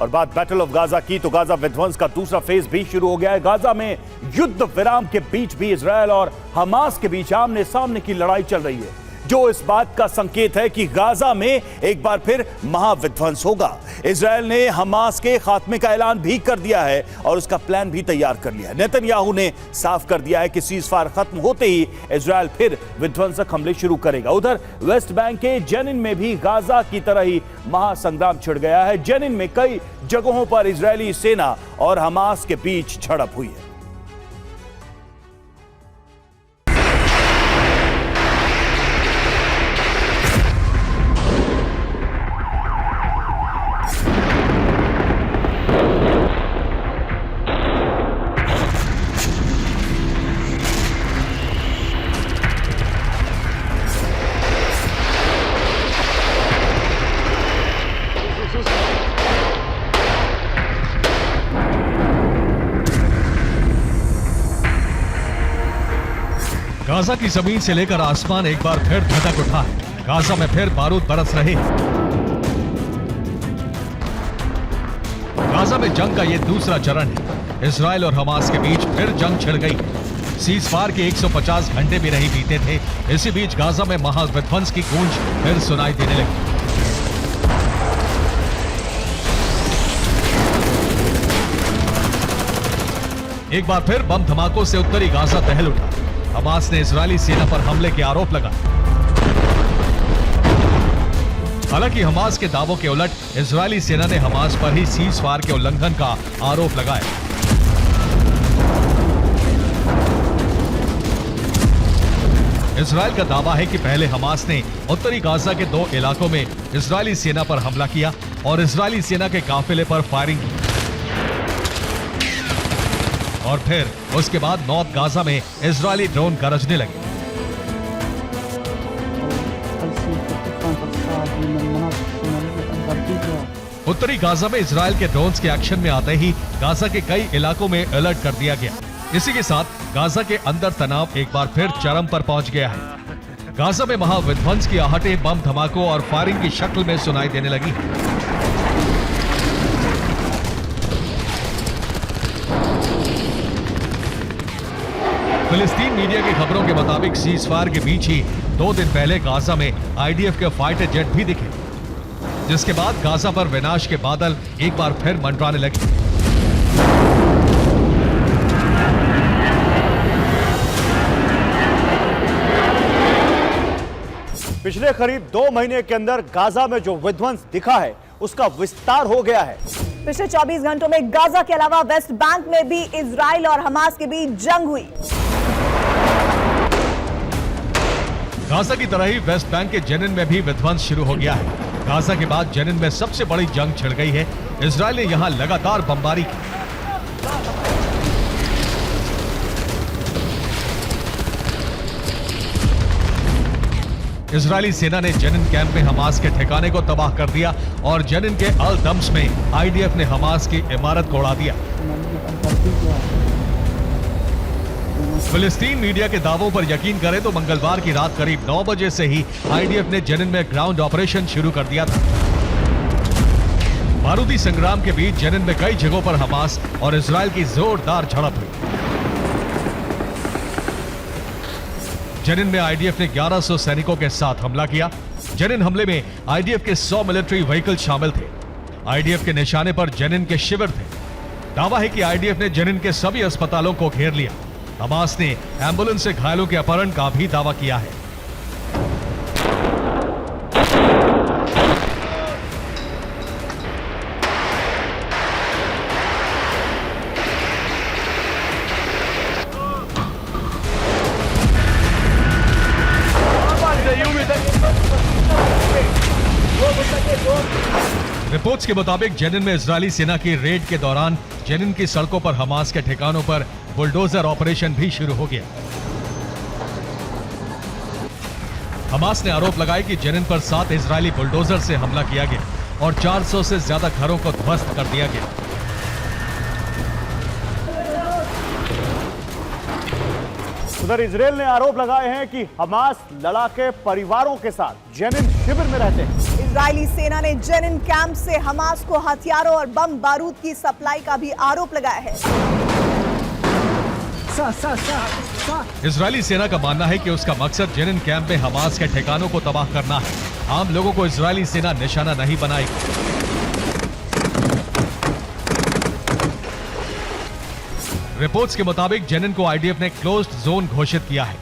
और बात battle of Gaza की तो गाजा विध्वंस का दूसरा फेज भी शुरू हो गया है। गाजा में युद्ध विराम के बीच भी इजरायल और हमास के बीच आमने सामने की लड़ाई चल रही है, जो इस बात का संकेत है कि गाजा में एक बार फिर महाविध्वंस होगा। इजरायल ने हमास के खात्मे का ऐलान भी कर दिया है और उसका प्लान भी तैयार कर लिया है। नेतन्याहू ने साफ कर दिया है कि सीजफायर खत्म होते ही इजरायल फिर विध्वंसक हमले शुरू करेगा। उधर वेस्ट बैंक के जेनिन में भी गाजा की तरह ही महासंग्राम छिड़ गया है। जेनिन में कई जगहों पर इजरायली सेना और हमास के बीच झड़प हुई है। गाजा की जमीन से लेकर आसमान एक बार फिर धधक उठा है। गाजा में फिर बारूद बरस रहे हैं। गाजा में जंग का यह दूसरा चरण है। इजरायल और हमास के बीच फिर जंग छिड़ गई। सीजफायर के 150 घंटे भी नहीं बीते थे, इसी बीच गाजा में महाविध्वंस की गूंज फिर सुनाई देने लगी। एक बार फिर बम धमाकों से उत्तरी गाजा दहल उठा। हमास ने इजरायली सेना पर हमले के आरोप लगाए। हालांकि हमास के दावों के उलट इजरायली सेना ने हमास पर ही सीजफायर के उल्लंघन का आरोप लगाया। इजरायल का दावा है कि पहले हमास ने उत्तरी गाजा के 2 इलाकों में इजरायली सेना पर हमला किया और इजरायली सेना के काफिले पर फायरिंग की, और फिर उसके बाद नॉर्थ गाजा में इजरायली ड्रोन गरजने लगे। उत्तरी गाजा में इजरायल के ड्रोन्स के एक्शन में आते ही गाजा के कई इलाकों में अलर्ट कर दिया गया। इसी के साथ गाजा के अंदर तनाव एक बार फिर चरम पर पहुंच गया है। गाजा में महाविध्वंस की आहटें बम धमाकों और फायरिंग की शक्ल में सुनाई देने लगी। फिलिस्तीन मीडिया की खबरों के मुताबिक सीजफायर के बीच ही 2 दिन पहले गाजा में आईडीएफ के फाइटर जेट भी दिखे, जिसके बाद गाजा पर विनाश के बादल एक बार फिर मंडराने लगे। पिछले करीब 2 महीने के अंदर गाजा में जो विध्वंस दिखा है उसका विस्तार हो गया है। पिछले 24 घंटों में गाजा के अलावा वेस्ट बैंक में भी इजराइल और हमास के बीच जंग हुई। गाजा की तरह ही वेस्ट बैंक के जेनिन में भी विध्वंस शुरू हो गया है। गाजा के बाद जेनिन में सबसे बड़ी जंग छिड़ गई है। इजराइल ने यहां लगातार बमबारी की। इजरायली सेना ने जेनिन कैंप में हमास के ठिकाने को तबाह कर दिया और जेनिन के अल दम्स में आईडीएफ ने हमास की इमारत को उड़ा दिया। फिलिस्तीन मीडिया के दावों पर यकीन करें तो मंगलवार की रात करीब 9 बजे से ही आईडीएफ ने जेनिन में ग्राउंड ऑपरेशन शुरू कर दिया था। बारूदी संग्राम के बीच जेनिन में कई जगहों पर हमास और इजरायल की जोरदार झड़प हुई। जेनिन में आईडीएफ ने 1100 सैनिकों के साथ हमला किया। जेनिन हमले में आईडीएफ के 100 मिलिट्री व्हीकल शामिल थे। आईडीएफ के निशाने पर जेनिन के शिविर थे। दावा है कि आईडीएफ ने जेनिन के सभी अस्पतालों को घेर लिया। हमास ने एम्बुलेंस से घायलों के अपहरण का भी दावा किया है। रिपोर्ट्स के मुताबिक जेनिन में इजरायली सेना की रेड के दौरान जेनिन की सड़कों पर हमास के ठिकानों पर बुलडोजर ऑपरेशन भी शुरू हो गया। हमास ने आरोप लगाया कि जेनिन पर 7 इजरायली बुलडोजर से हमला किया गया और 400 से ज्यादा घरों को ध्वस्त कर दिया गया। उधर इजरायल ने आरोप लगाए हैं कि हमास लड़ाके परिवारों के साथ जेनिन शिविर में रहते हैं। इजरायली सेना ने जेनिन कैंप से हमास को हथियारों और बम बारूद की सप्लाई का भी आरोप लगाया है। इजरायली सेना का मानना है कि उसका मकसद जेनिन कैंप में हमास के ठिकानों को तबाह करना है। आम लोगों को इजरायली सेना निशाना नहीं बनाएगी। रिपोर्ट्स के मुताबिक जेनिन को आईडीएफ ने क्लोज्ड जोन घोषित किया है।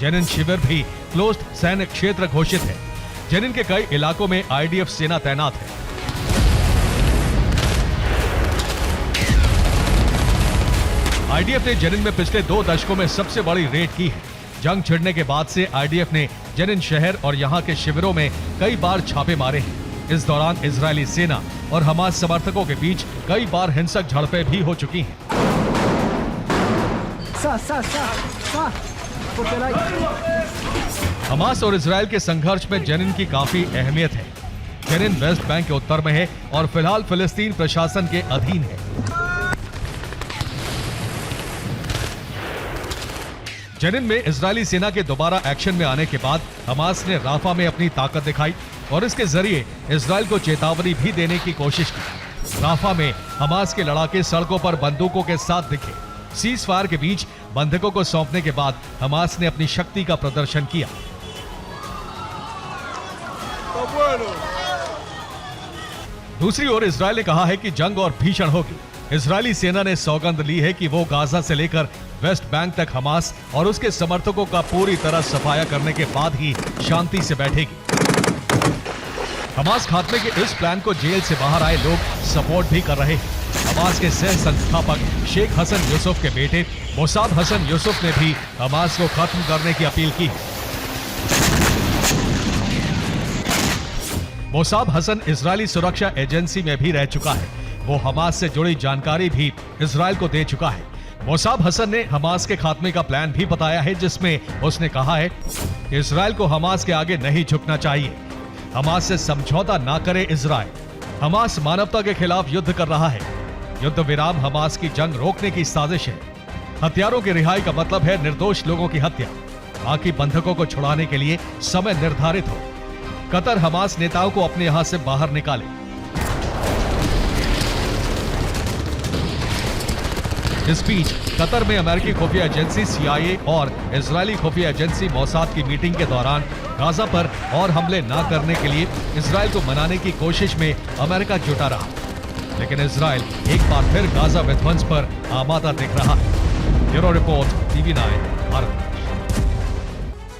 जेनिन शिविर भी क्लोज्ड सैन्य क्षेत्र घोषित है। जेनिन के कई इलाकों में आईडीएफ सेना तैनात है। आईडीएफ ने जेनिन में पिछले 2 दशकों में सबसे बड़ी रेड की है। जंग छिड़ने के बाद से आईडीएफ ने जेनिन शहर और यहां के शिविरों में कई बार छापे मारे हैं। इस दौरान इजरायली सेना और हमास समर्थकों के बीच कई बार हिंसक झड़पें भी हो चुकी हैं। हमास और इजरायल के संघर्ष में जेनिन की काफी अहमियत है। जेनिन वेस्ट बैंक के उत्तर में है और फिलहाल फिलिस्तीन प्रशासन के अधीन है। जेनिन में इजरायली सेना के दोबारा एक्शन में आने के बाद हमास ने राफा में अपनी ताकत दिखाई और इसके जरिए इजरायल को चेतावनी भी देने की कोशिश की। राफा में हमास के लड़ाके सड़कों पर बंदूकों के साथ दिखे। सीज फायर के बीच बंधकों को सौंपने के बाद हमास ने अपनी शक्ति का प्रदर्शन किया। दूसरी ओर इजरायल ने कहा है कि जंग और भीषण होगी। इजरायली सेना ने सौगंध ली है कि वो गाजा से लेकर वेस्ट बैंक तक हमास और उसके समर्थकों का पूरी तरह सफाया करने के बाद ही शांति से बैठेगी। हमास खात्मे के इस प्लान को जेल से बाहर आए लोग सपोर्ट भी कर रहे हैं। हमास के सह संस्थापक शेख हसन यूसुफ के बेटे मोसाद हसन यूसुफ ने भी हमास को खत्म करने की अपील की। मोसाद हसन इजरायली सुरक्षा एजेंसी में भी रह चुका है। वो हमास से जुड़ी जानकारी भी इजरायल को दे चुका है। मोसाद हसन ने हमास के खात्मे का प्लान भी बताया है, जिसमें उसने कहा है कि इजरायल को हमास के आगे नहीं झुकना चाहिए। हमास से समझौता ना करे इजरायल। हमास मानवता के खिलाफ युद्ध कर रहा है। युद्ध विराम हमास की जंग रोकने की साजिश है। हथियारों की रिहाई का मतलब है निर्दोष लोगों की हत्या। बाकी बंधकों को छुड़ाने के लिए समय निर्धारित हो। कतर हमास नेताओं को अपने यहां से बाहर निकाले। इस बीच कतर में अमेरिकी खुफिया एजेंसी CIA और इजरायली खुफिया एजेंसी मोसाद की मीटिंग के दौरान गाजा पर और हमले न करने के लिए इजरायल को मनाने की कोशिश में अमेरिका जुटा रहा। लेकिन इजरायल एक बार फिर गाजा विध्वंस पर आमादा दिख रहा है। Bureau report TV9 Bharat.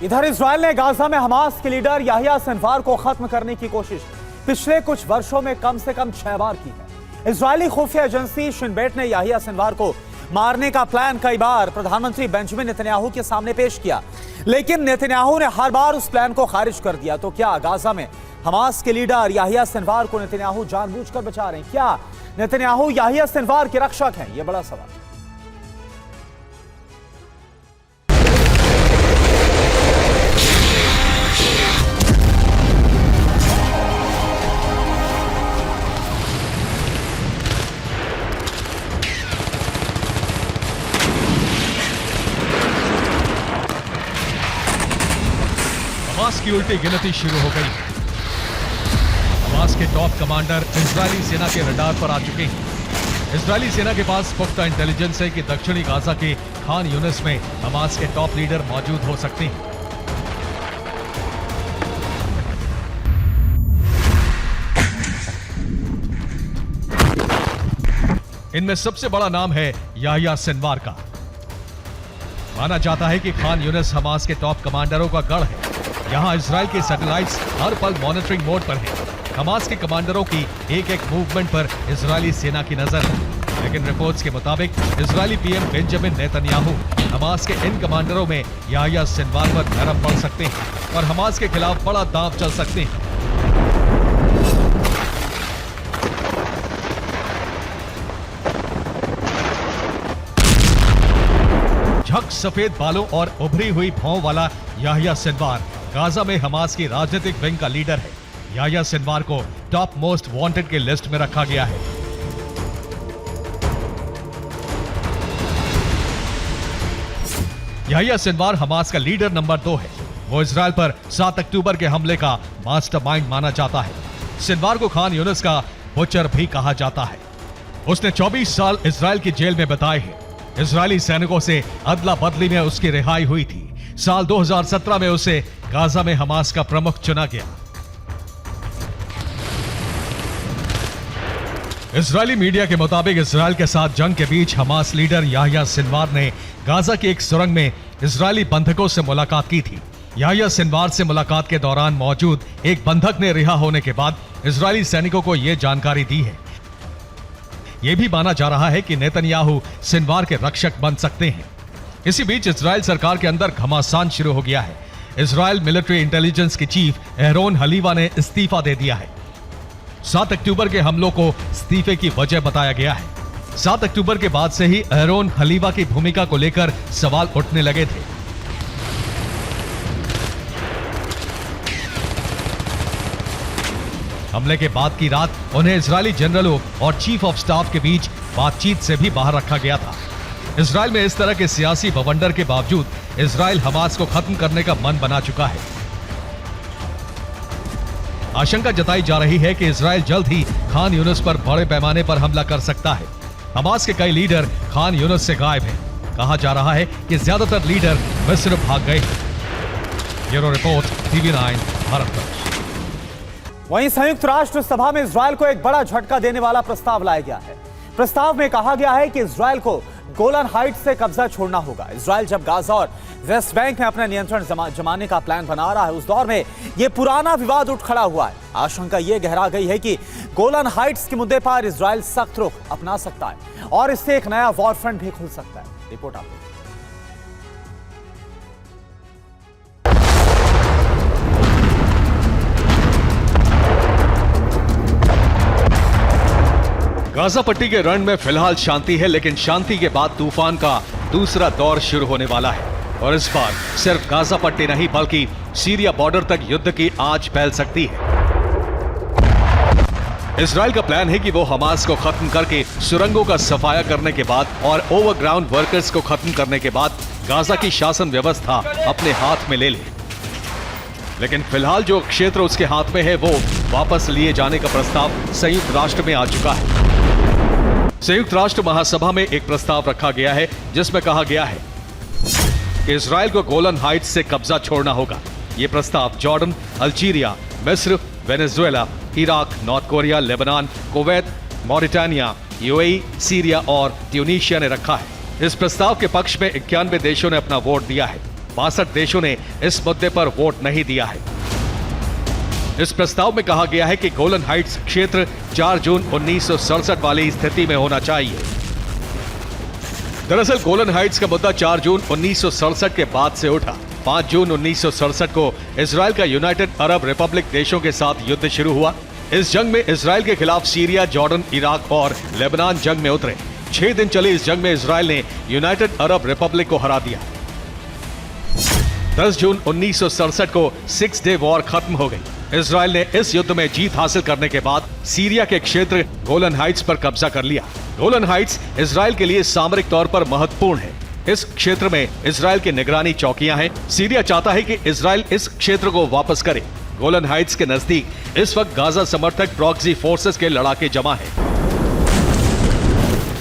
इधर इजरायल ने गाजा में हमास के लीडर याहिया सिनवार को खत्म करने की कोशिश पिछले कुछ वर्षों में कम से कम 6 बार की है। इजरायली खुफिया एजेंसी शिन बेट ने याहिया सिनवार को मारने का प्लान कई बार प्रधानमंत्री बेंजामिन नेतन्याहू के सामने पेश किया, लेकिन नेतन्याहू ने हर बार उस प्लान को खारिज कर दिया। तो क्या गाजा में हमास के लीडर याहिया सिनवार को नेतन्याहू जानबूझकर बचा रहे हैं? क्या नेतन्याहू याहिया सिनवार के रक्षक हैं? यह बड़ा सवाल। हमास की उल्टी गिनती शुरू हो गई। हमास के टॉप कमांडर इजरायली सेना के रडार पर आ चुके हैं। इजरायली सेना के पास पुख्ता इंटेलिजेंस है कि दक्षिणी गाजा के खान यूनिस में हमास के टॉप लीडर मौजूद हो सकते हैं। इनमें सबसे बड़ा नाम है याहिया सिनवार का। माना जाता है कि खान यूनिस हमास के टॉप कमांडरों का गढ़ है। यहां इजरायल के सैटेलाइट्स हर पल मॉनिटरिंग मोड पर हैं। हमास के कमांडरों की एक एक मूवमेंट पर इजरायली सेना की नजर है। लेकिन रिपोर्ट्स के मुताबिक Israeli PM Benjamin Netanyahu Hamas के इन कमांडरों में याहिया सिनवार पर नरम पड़ सकते हैं और हमास के खिलाफ बड़ा दांव चल सकते हैं। झक सफेद बालों और उभरी हुई भौं वाला याहिया सिनवार गाजा में हमास की राजनीतिक विंग का लीडर है। याहिया सिनवार को टॉप मोस्ट वांटेड के लिस्ट में रखा गया है। याहिया सिनवार हमास का लीडर नंबर 2 है। वो इजरायल पर 7 अक्टूबर के हमले का मास्टरमाइंड माना जाता है। सिनवार को खान यूनिस का बुचर भी कहा जाता है। उसने 24 साल इजराइल की जेल में बिताए हैं। इजरायली सैनिकों से अदला बदली में उसकी रिहाई हुई थी। साल 2017 में उसे गाजा में हमास का प्रमुख चुना गया। इजरायली मीडिया के मुताबिक इजराइल के साथ जंग के बीच हमास लीडर याह्या सिनवार ने गाजा की एक सुरंग में इजरायली बंधकों से मुलाकात की थी। याह्या सिनवार से मुलाकात के दौरान मौजूद एक बंधक ने रिहा होने के बाद इजरायली सैनिकों को यह जानकारी दी है। यह भी माना जा रहा है कि नेतन्याहू सिनवार के रक्षक बन सकते हैं। इसी बीच इजराइल सरकार के अंदर घमासान शुरू हो गया है। इजराइल मिलिट्री इंटेलिजेंस के चीफ एहरोन हलीवा ने इस्तीफा दे दिया है। 7 अक्टूबर के हमलों को इस्तीफे की वजह बताया गया है। 7 अक्टूबर के बाद से ही एहरोन हलीवा की भूमिका को लेकर सवाल उठने लगे थे। हमले के बाद की रात उन्हें इजरायली जनरलों और चीफ ऑफ स्टाफ के बीच बातचीत से भी बाहर रखा गया था। इजराइल में इस तरह के सियासी बवंडर के बावजूद इजराइल हमास को खत्म करने का मन बना चुका है। आशंका जताई जा रही है कि इजराइल जल्द ही खान यूनिस पर बड़े पैमाने पर हमला कर सकता है। हमास के कई लीडर खान यूनिस से गायब हैं। कहा जा रहा है कि ज्यादातर लीडर मिस्र भाग गए। Bureau report, TV9 Bharat. वहीं संयुक्त राष्ट्र सभा में इजराइल को एक बड़ा झटका देने वाला प्रस्ताव लाया गया है। प्रस्ताव में कहा गया है कि इजराइल को गोलन हाइट्स से कब्जा छोड़ना होगा। इजराइल जब गाजा और वेस्ट बैंक में अपना नियंत्रण जमाने का प्लान बना रहा है, उस दौर में यह पुराना विवाद उठ खड़ा हुआ है। आशंका यह गहरा गई है कि गोलन हाइट्स के मुद्दे पर इजराइल सख्त रुख अपना सकता है और इससे एक नया वॉर फ्रंट भी खुल सकता है। रिपोर्ट आपको। गाजा पट्टी के रण में फिलहाल शांति है, लेकिन शांति के बाद तूफान का दूसरा दौर शुरू होने वाला है। और इस बार सिर्फ गाजा पट्टी नहीं बल्कि सीरिया बॉर्डर तक युद्ध की आंच फैल सकती है। इजराइल का प्लान है कि वो हमास को खत्म करके सुरंगों का सफाया करने के बाद और ओवरग्राउंड वर्कर्स को खत्म करने के बाद गाजा की शासन व्यवस्था अपने हाथ में ले ले। लेकिन फिलहाल जो क्षेत्र उसके हाथ में है वो वापस लिए जाने का प्रस्ताव संयुक्त राष्ट्र में आ चुका है। संयुक्त राष्ट्र महासभा में एक प्रस्ताव रखा गया है जिसमें कहा गया है कि इजराइल को गोलन हाइट्स से कब्जा छोड़ना होगा। यह प्रस्ताव जॉर्डन, अल्जीरिया, मिस्र, Venezuela, Iraq, north Korea, Lebanon, Kuwait, Mauritania, UAE, Syria और ट्यूनीशिया ने रखा है। इस प्रस्ताव के पक्ष में 91 देशों ने अपना वोट दिया है। 62 देशों ने इस मुद्दे पर वोट नहीं दिया है। इस प्रस्ताव में कहा गया है कि गोलन हाइट्स क्षेत्र 4 जून 1967 वाली स्थिति में होना चाहिए। दरअसल गोलन हाइट्स का मुद्दा 4 जून 1967 के बाद से उठा। 5 जून 1967 को इजराइल का यूनाइटेड अरब रिपब्लिक देशों के साथ युद्ध शुरू हुआ। इस जंग में इजराइल के खिलाफ सीरिया, जॉर्डन, इराक और लेबनान जंग में उतरे। 6 दिन चली इस जंग में इजराइल ने यूनाइटेड अरब रिपब्लिक को हरा दिया। 10 जून 1967 को 6 डे वॉर खत्म हो गई। इजराइल ने इस युद्ध में जीत हासिल करने के बाद सीरिया के क्षेत्र गोलन हाइट्स पर कब्जा कर लिया। गोलन हाइट्स इजराइल के लिए सामरिक तौर पर महत्वपूर्ण है। इस क्षेत्र में इजराइल की निगरानी चौकियां हैं। सीरिया चाहता है कि इजराइल इस क्षेत्र को वापस करे। गोलन हाइट्स के नजदीक इस वक्त गाजा समर्थक प्रॉक्सी फोर्सेस के लड़ाके जमा हैं।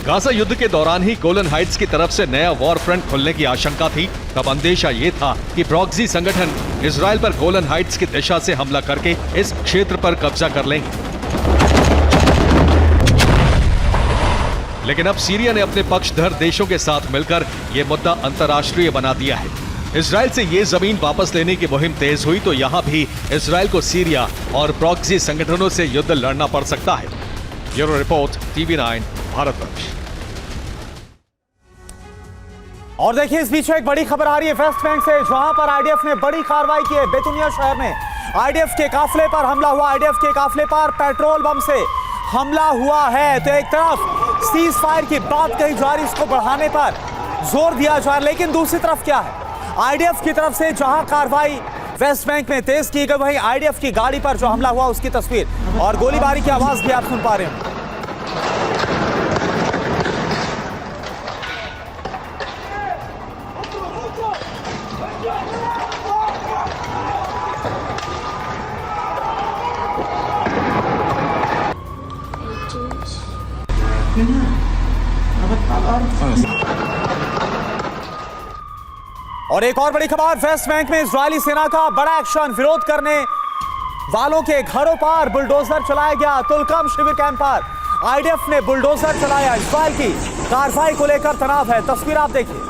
गाजा युद्ध के दौरान ही गोलन हाइट्स की तरफ से नया वॉर फ्रंट खुलने की आशंका थी। तब अंदेशा यह था कि प्रॉक्सी संगठन इजराइल पर गोलन हाइट्स की दिशा से हमला करके इस क्षेत्र पर कब्जा कर लेंगे। लेकिन अब सीरिया ने अपने पक्षधर देशों के साथ मिलकर यह मुद्दा अंतर्राष्ट्रीय बना दिया है। इजराइल से ये जमीन वापस लेने की मुहिम तेज हुई तो यहां भी इजराइल को सीरिया और प्रॉक्सी संगठनों से युद्ध लड़ना पड़ सकता है। Bureau report, TV9 Bharatvarsh. और देखिए इस बीच एक बड़ी खबर आ रही है वेस्ट बैंक से, जहां पर आईडीएफ ने बड़ी कार्रवाई की है। बेतुनिया शहर में आईडीएफ के काफिले पर हमला हुआ। आईडीएफ के काफिले पर पेट्रोल बम से हमला हुआ है। तो एक तरफ सीज फायर की बात कही जा रही, इसको बढ़ाने पर जोर दिया जा रहा, लेकिन दूसरी तरफ क्या है, आईडीएफ की तरफ से जहां कार्रवाई वेस्ट बैंक में तेज की गई, वहीं आईडीएफ की गाड़ी पर जो हमला हुआ उसकी तस्वीर और गोलीबारी की आवाज भी आप सुन पा रहे हैं। और एक और बड़ी खबर, वेस्ट बैंक में इजरायली सेना का बड़ा एक्शन, विरोध करने वालों के घरों पर बुलडोजर चलाया गया। तुलकम शिविर कैंप पर आईडीएफ ने बुलडोजर चलाया। इजरायल की कार्रवाई को लेकर तनाव है, तस्वीर आप देखिए।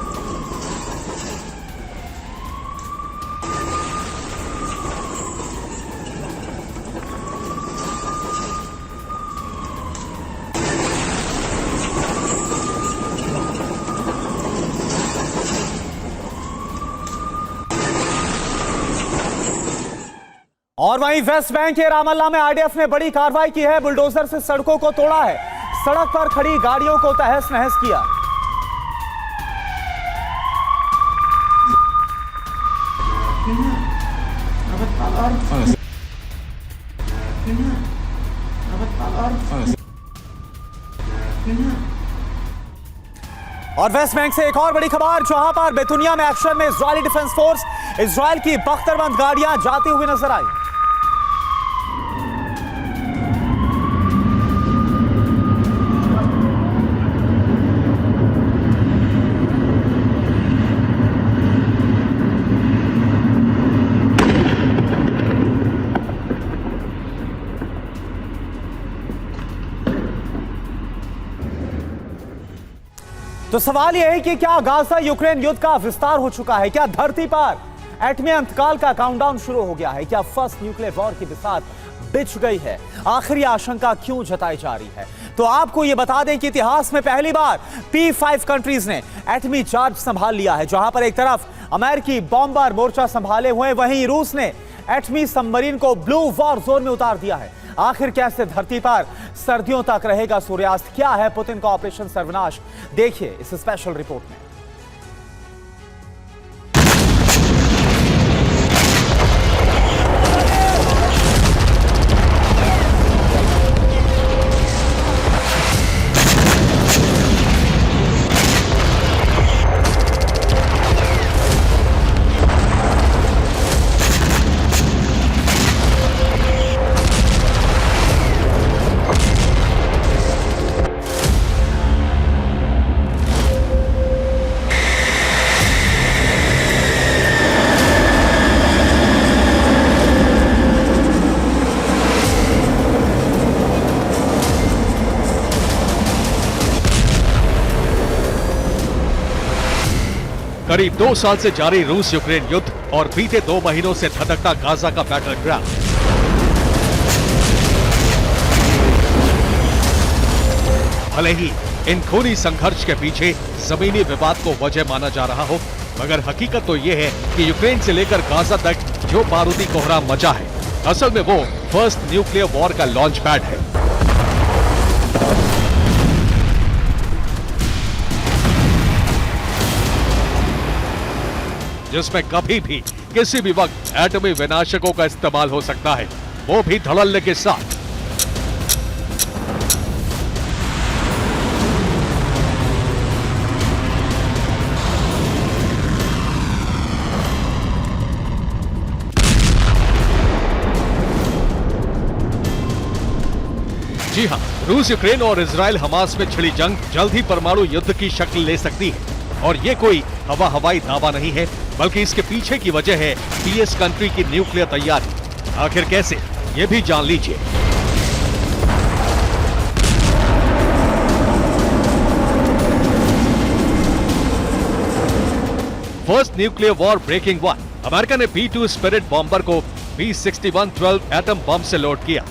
और वहीं वेस्ट बैंक के रामल्ला में आईडीएफ ने बड़ी कार्रवाई की है। बुलडोजर से सड़कों को तोड़ा है, सड़क पर खड़ी गाड़ियों को तहस नहस किया। और वेस्ट बैंक से एक और बड़ी खबर, जहां पर बेतुनिया में एक्शन में इजरायली डिफेंस फोर्स, इजरायल की बख्तरबंद गाड़ियां जाती हुई नजर आई। तो सवाल यह है कि क्या गाजा यूक्रेन युद्ध का विस्तार हो चुका है? क्या धरती पर एटमी अंतकाल का काउंटडाउन शुरू हो गया है? क्या फर्स्ट न्यूक्लियर वॉर की बिसात बिछ गई है? आखिर यह आशंका क्यों जताई जा रही है? तो आपको यह बता दें कि इतिहास में पहली बार P5 कंट्रीज ने एटमी चार्ज संभाल लिया है। जहां पर एक तरफ अमेरिकी बॉम्बर मोर्चा संभाले हुए, वहीं रूस ने एटमी सबमरीन को ब्लू वॉर जोन में उतार दिया है। आखिर कैसे धरती पर सर्दियों तक रहेगा सूर्यास्त? क्या है पुतिन का ऑपरेशन सर्वनाश? देखिए इस स्पेशल रिपोर्ट में। करीब 2 साल से जारी रूस यूक्रेन युद्ध और बीते 2 महीनों से धधकता गाजा का बैटल ग्राउंड। भले ही इन खूनी संघर्ष के पीछे जमीनी विवाद को वजह माना जा रहा हो, मगर हकीकत तो यह है कि यूक्रेन से लेकर गाजा तक जो बारूदी कोहराम मचा है, असल में वो फर्स्ट न्यूक्लियर वॉर का लॉन्च पैड है। जिसमें कभी भी किसी भी वक्त एटमी विनाशकों का इस्तेमाल हो सकता है, वो भी धड़ल्ले के साथ। जी हां, रूस यूक्रेन और इजराइल हमास में छिड़ी जंग जल्द ही परमाणु युद्ध की शक्ल ले सकती है। और ये कोई हवाई दावा नहीं है, बल्कि इसके पीछे की वजह है पीएस कंट्री की न्यूक्लियर तैयारी। आखिर कैसे, ये भी जान लीजिए। First nuclear war breaking 1, America ने B-2 स्पिरिट बॉम्बर को B-61-12 एटम बम से लोड किया।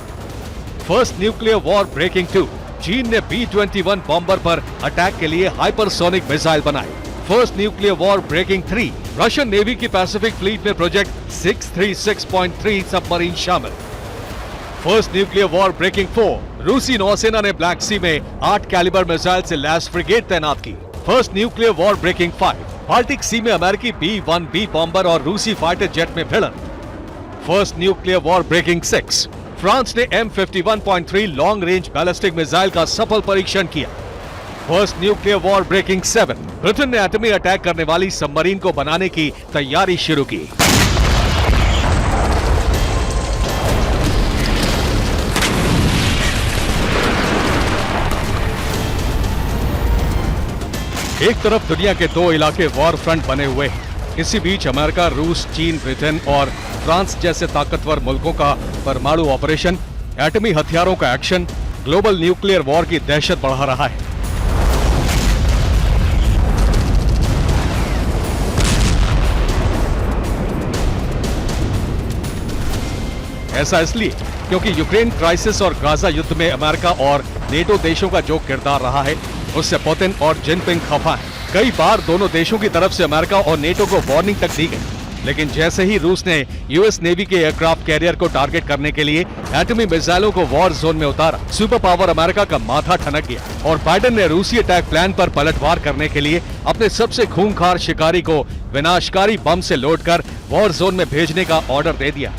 फर्स्ट न्यूक्लियर वॉर ब्रेकिंग 2, चीन ने B-21 बॉम्बर पर अटैक के लिए हाइपरसोनिक मिसाइल बनाए। First nuclear war breaking 3, Russian navy की पैसिफिक फ्लीट में प्रोजेक्ट 636.3 सबमरीन शामिल। फर्स्ट न्यूक्लियर वॉर ब्रेकिंग 4, रूसी नौसेना ने ब्लैक सी में 8 कैलिबर मिसाइल से लैस फ्रिगेट तैनात की। First nuclear war breaking 5, Baltic sea में अमेरिकी B-1B बॉम्बर और रूसी फाइटर जेट में भिड़न। First nuclear war breaking 6, France ने M51.3 long range ballistic missile का सफल परीक्षण किया। First nuclear war breaking 7, Britain ने एटमी अटैक करने वाली सबमरीन को बनाने की तैयारी शुरू की। एक तरफ दुनिया के दो इलाके वॉर फ्रंट बने हुए हैं। इसी बीच अमेरिका, रूस, चीन, ब्रिटेन और फ्रांस जैसे ताकतवर मुल्कों का परमाणु ऑपरेशन, एटमी हथियारों का एक्शन, ग्लोबल न्यूक्लियर वॉर की दहशत बढ़ा रहा है। ऐसा इसलिए क्योंकि यूक्रेन क्राइसिस और गाजा युद्ध में अमेरिका और नेटो देशों का जो किरदार रहा है, उससे पुतिन और जिनपिंग खफा है। कई बार दोनों देशों की तरफ से अमेरिका और नेटो को वार्निंग तक दी गई, लेकिन जैसे ही रूस ने यूएस नेवी के एयरक्राफ्ट कैरियर को टारगेट करने के लिए एटमी मिसाइलों को वॉर जोन में उतारा, सुपर पावर अमेरिका का माथा ठनक गया और बाइडेन ने रूसी अटैक प्लान पर पलटवार करने के लिए अपने सबसे खूंखार शिकारी को विनाशकारी बम से लोड कर वॉर जोन में भेजने का ऑर्डर दे दिया।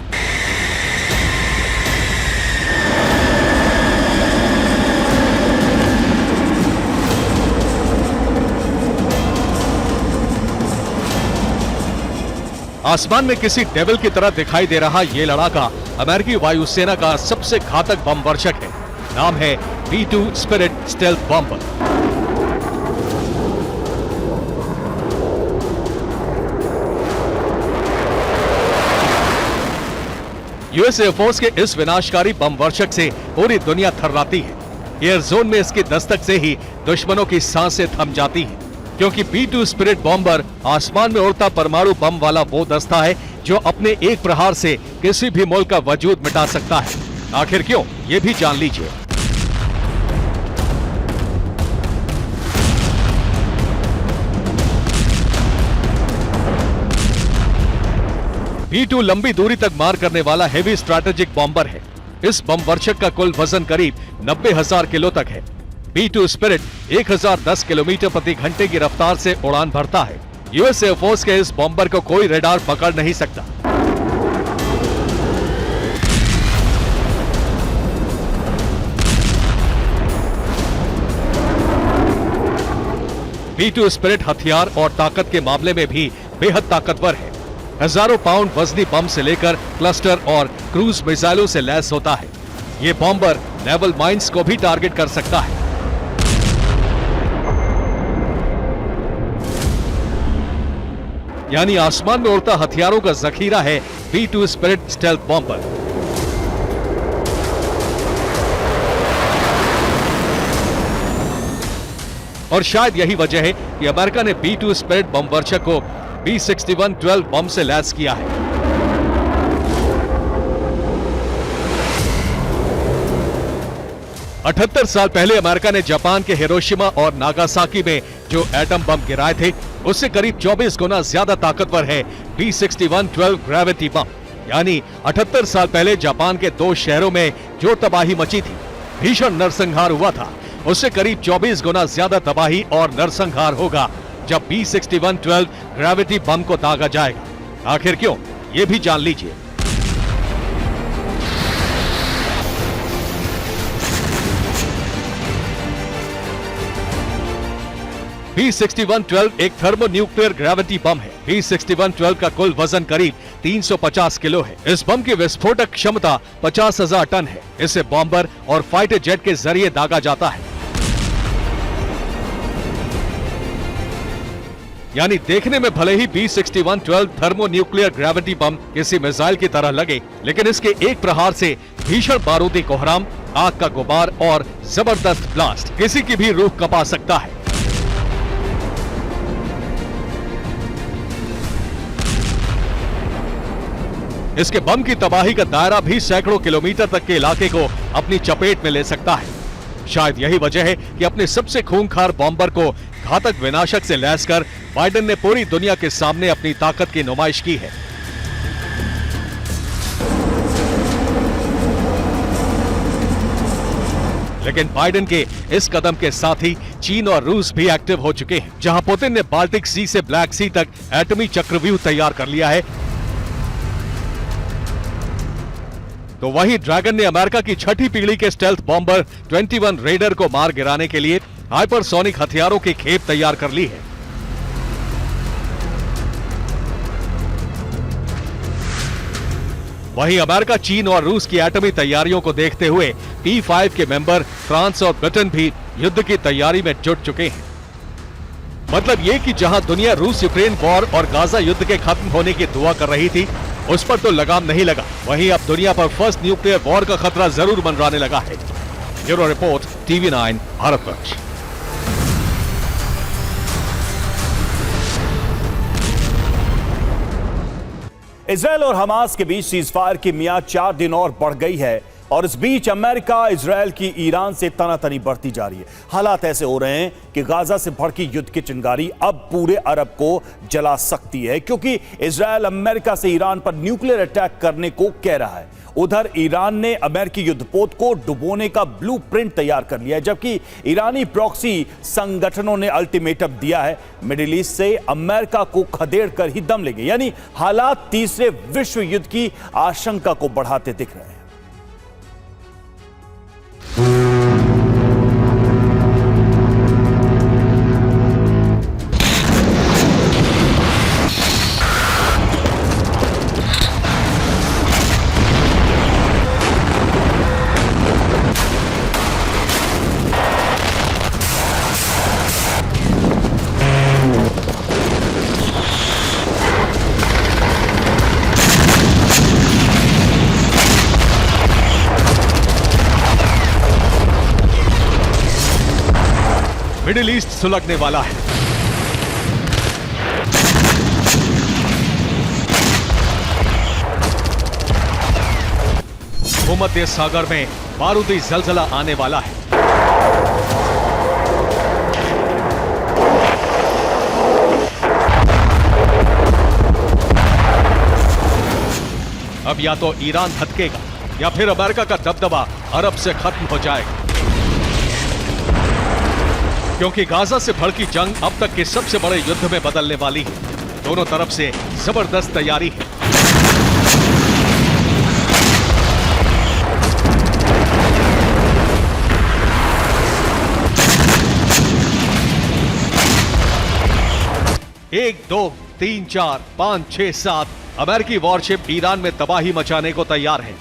आसमान में किसी डेविल की तरह दिखाई दे रहा ये लड़ाका अमेरिकी वायुसेना का सबसे घातक बम वर्षक है। नाम है B-2 spirit stealth bomber. US air force के इस विनाशकारी बम वर्षक से पूरी दुनिया थर्राती है। एयर जोन में इसकी दस्तक से ही दुश्मनों की सांसें थम जाती हैं, क्योंकि B-2 स्पिरिट बॉम्बर आसमान में उड़ता परमाणु बम वाला वो दस्ता है जो अपने एक प्रहार से किसी भी मुल्क का वजूद मिटा सकता है। आखिर क्यों, ये भी जान लीजिए। B-2 लंबी दूरी तक मार करने वाला हेवी स्ट्रैटेजिक बॉम्बर है। इस बम वर्षक का कुल वजन करीब 90,000 किलो तक है। B-2 स्पिरिट 1010 किलोमीटर प्रति घंटे की रफ्तार से उड़ान भरता है। यूएस एयरफोर्स के इस बॉम्बर को कोई रेडार पकड़ नहीं सकता। B-2 स्पिरिट हथियार और ताकत के मामले में भी बेहद ताकतवर है। हजारों पाउंड वजनी बम से लेकर क्लस्टर और क्रूज मिसाइलों से लैस होता है। ये बॉम्बर नेवल माइंस को भी टारगेट कर सकता है। यानी आसमान में उड़ता हथियारों का जखीरा है B-2 स्पिरिट स्टेल्थ बॉम्बर। और शायद यही वजह है कि अमेरिका ने B-2 स्पिरिट बम वर्षक को B-61-12 बम से लैस किया है। अठहत्तर साल पहले अमेरिका ने जापान के हिरोशिमा और नागासाकी में जो एटम बम गिराए थे, उससे करीब 24 गुना ज्यादा ताकतवर है B-61-12 ग्रेविटी बम। यानी 78 साल पहले जापान के दो शहरों में जो तबाही मची थी, भीषण नरसंहार हुआ था, उससे करीब 24 गुना ज्यादा तबाही और नरसंहार होगा जब B-61-12 ग्रेविटी बम को दागा जाएगा। आखिर क्यों, ये भी जान लीजिए। B-61-12 एक थर्मोन्यूक्लियर ग्रेविटी बम है। B-61-12 का कुल वजन करीब 350 किलो है। इस बम की विस्फोटक क्षमता 50,000 टन है। इसे बॉम्बर और फाइटर जेट के जरिए दागा जाता है। यानी देखने में भले ही B-61-12 थर्मोन्यूक्लियर ग्रेविटी बम किसी मिसाइल की तरह लगे, लेकिन इसके एक प्रहार से भीषण बारूदी कोहराम, आग का गुबार और जबरदस्त ब्लास्ट किसी की भी रूह कपा सकता है। इसके बम की तबाही का दायरा भी सैकड़ों किलोमीटर तक के इलाके को अपनी चपेट में ले सकता है। शायद यही वजह है कि अपने सबसे खूंखार बॉम्बर को घातक विनाशक से लैस कर बाइडेन ने पूरी दुनिया के सामने अपनी ताकत की नुमाइश की है। लेकिन बाइडेन के इस कदम के साथ ही चीन और रूस भी एक्टिव हो चुके हैं। जहां पुतिन ने बाल्टिक सी से ब्लैक सी तक एटमी चक्रव्यूह तैयार कर लिया है, तो वहीं ड्रैगन ने अमेरिका की छठी पीढ़ी के स्टेल्थ बॉम्बर 21 रेडर को मार गिराने के लिए हाइपरसोनिक हथियारों की खेप तैयार कर ली है। वहीं अमेरिका, चीन और रूस की एटमी तैयारियों को देखते हुए P5 के मेंबर फ्रांस और ब्रिटेन भी युद्ध की तैयारी में जुट चुके हैं। मतलब ये कि जहां दुनिया रूस यूक्रेन वॉर और गाजा युद्ध के खत्म होने की दुआ कर रही थी, उस पर तो लगाम नहीं लगा। वहीं अब दुनिया पर फर्स्ट न्यूक्लियर वॉर का खतरा जरूर मंडराने लगा है। Bureau report, TV9 Bharatvarsh. Israel और हमास के बीच सीजफायर की मियाद 4 दिन और बढ़ गई है और इस बीच अमेरिका इजरायल की ईरान से तनातनी बढ़ती जा रही है। हालात ऐसे हो रहे हैं कि गाजा से भड़की युद्ध की चिंगारी अब पूरे अरब को जला सकती है, क्योंकि इजरायल अमेरिका से ईरान पर न्यूक्लियर अटैक करने को कह रहा है। उधर ईरान ने अमेरिकी युद्धपोत को डुबोने का ब्लूप्रिंट तैयार कर लिया है, जबकि ईरानी प्रॉक्सी संगठनों ने अल्टीमेटम दिया है मिडिल ईस्ट से अमेरिका को खदेड़ कर ही दम लेंगे। यानी हालात तीसरे विश्व युद्ध की आशंका को बढ़ाते दिख रहे हैं। मिडिल ईस्ट सुलगने वाला है। भूमध्य सागर में बारूदी जलजला आने वाला है। अब या तो ईरान धधकेगा या फिर अमेरिका का दबदबा अरब से खत्म हो जाएगा, क्योंकि गाजा से भड़की जंग अब तक के सबसे बड़े युद्ध में बदलने वाली है। दोनों तरफ से जबरदस्त तैयारी है। एक, दो, 3, 4, 5, 6, 7 अमेरिकी वॉरशिप ईरान में तबाही मचाने को तैयार है।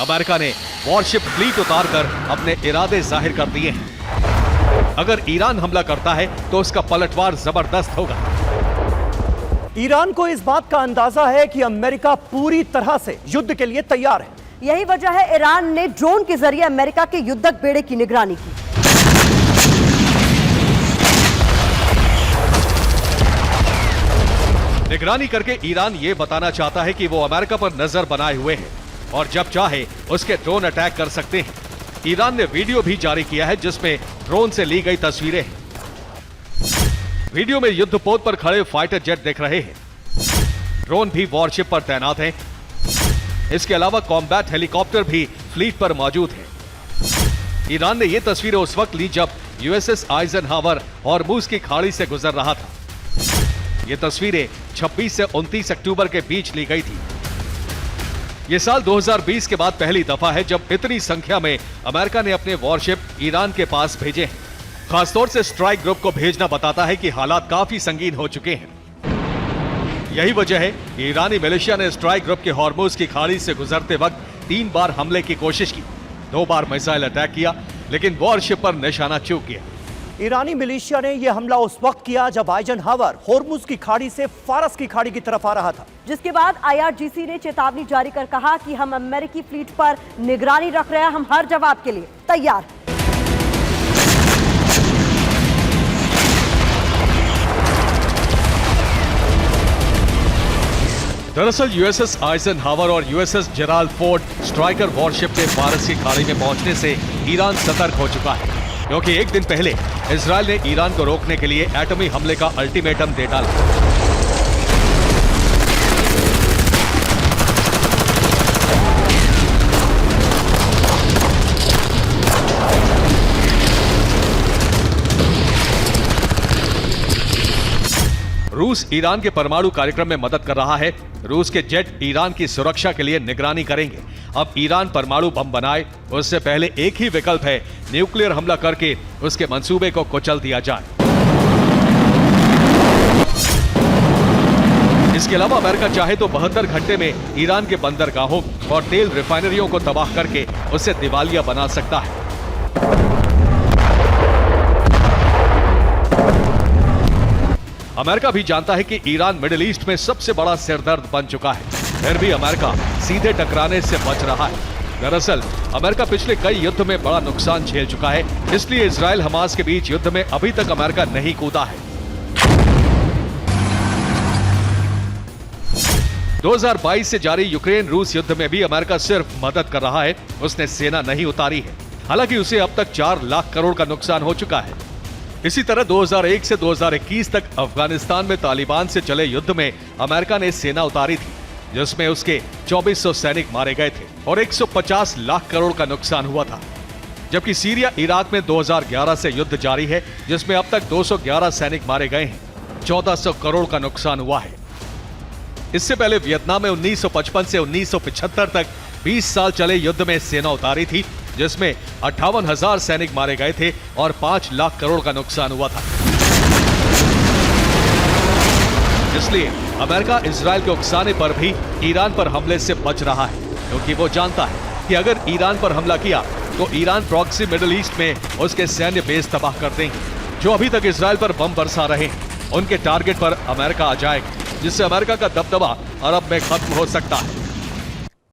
अमेरिका ने वॉरशिप फ्लीट उतारकर अपने इरादे जाहिर कर दिए हैं। अगर ईरान हमला करता है तो उसका पलटवार जबरदस्त होगा। ईरान को इस बात का अंदाजा है कि अमेरिका पूरी तरह से युद्ध के लिए तैयार है। यही वजह है ईरान ने ड्रोन के जरिए अमेरिका के युद्धक बेड़े की निगरानी की। निगरानी करके ईरान ये बताना चाहता है कि वो अमेरिका पर नजर बनाए हुए है और जब चाहे उसके ड्रोन अटैक कर सकते हैं। ईरान ने वीडियो भी जारी किया है जिसमें ड्रोन से ली गई तस्वीरें हैं। वीडियो में युद्धपोत पर खड़े फाइटर जेट दिख रहे हैं। ड्रोन भी वॉरशिप पर तैनात हैं। इसके अलावा कॉम्बैट हेलीकॉप्टर भी फ्लीट पर मौजूद है। ईरान ने ये तस्वीरें उस वक्त ली जब यूएसएस आइजनहावर हॉर्मुज की खाड़ी से गुजर रहा था। ये तस्वीरें 26 से 29 अक्टूबर के बीच ली गई थी। ये साल 2020 के बाद पहली दफा है जब इतनी संख्या में अमेरिका ने अपने वॉरशिप ईरान के पास भेजे हैं। खासतौर से स्ट्राइक ग्रुप को भेजना बताता है कि हालात काफी संगीन हो चुके हैं। यही वजह है कि ईरानी मिलिशिया ने स्ट्राइक ग्रुप के हॉर्मुज की खाड़ी से गुजरते वक्त 3 बार हमले की कोशिश की। 2 बार मिसाइल अटैक किया, लेकिन वॉरशिप पर निशाना चूक गया। ईरानी मिलिशिया ने यह हमला उस वक्त किया जब आइजनहावर हॉर्मुज की खाड़ी से फारस की खाड़ी की तरफ आ रहा था, जिसके बाद IRGC ने चेतावनी जारी कर कहा कि हम अमेरिकी फ्लीट पर निगरानी रख रहे हैं, हम हर जवाब के लिए तैयार हैं। दरअसल यूएसएस आइजनहावर और USS Gerald Ford striker worship के फारस की खाड़ी में पहुंचने से ईरान सतर्क हो चुका है, क्योंकि एक दिन पहले इजरायल ने ईरान को रोकने के लिए एटमी हमले का अल्टीमेटम दे डाला। रूस ईरान के परमाणु कार्यक्रम में मदद कर रहा है। रूस के जेट ईरान की सुरक्षा के लिए निगरानी करेंगे। अब ईरान परमाणु बम बनाए उससे पहले एक ही विकल्प है, न्यूक्लियर हमला करके उसके मंसूबे को कुचल दिया जाए। इसके अलावा अमेरिका चाहे तो 72 घंटे में ईरान के बंदरगाहों और तेल रिफाइनरियों को तबाह करके उसे दिवालिया बना सकता है। अमेरिका भी जानता है कि ईरान मिडिल ईस्ट में सबसे बड़ा सिरदर्द बन चुका है, फिर भी अमेरिका सीधे टकराने से बच रहा है। दरअसल अमेरिका पिछले कई युद्ध में बड़ा नुकसान झेल चुका है, इसलिए इजराइल हमास के बीच युद्ध में अभी तक अमेरिका नहीं कूदा है। 2022 से जारी यूक्रेन रूस युद्ध में भी अमेरिका सिर्फ मदद कर रहा है, उसने सेना नहीं उतारी है। हालांकि उसे अब तक 4 लाख करोड़ का नुकसान हो चुका है। इसी तरह 2001 से 2021 तक अफगानिस्तान में तालिबान से चले युद्ध में अमेरिका ने सेना उतारी थी, जिसमें उसके 2400 सैनिक मारे गए थे और 150 लाख करोड़ का नुकसान हुआ था। जबकि सीरिया इराक में 2011 से युद्ध जारी है, जिसमें अब तक 211 सैनिक मारे गए हैं, 1400 करोड़ का नुकसान हुआ है। इससे पहले वियतनाम में 1955 से 1975 तक 20 साल चले युद्ध में सेना उतारी थी, जिसमें 58,000 सैनिक मारे गए थे और 5 लाख करोड़ का नुकसान हुआ था। इसलिए अमेरिका इजराइल के उकसाने पर भी ईरान पर हमले से बच रहा है, क्योंकि वो जानता है कि अगर ईरान पर हमला किया तो ईरान प्रॉक्सी मिडिल ईस्ट में उसके सैन्य बेस तबाह कर देंगे। जो अभी तक इजराइल पर बम बरसा रहे हैं, उनके टारगेट पर अमेरिका आ जाएगा, जिससे अमेरिका का दबदबा अरब में खत्म हो सकता है।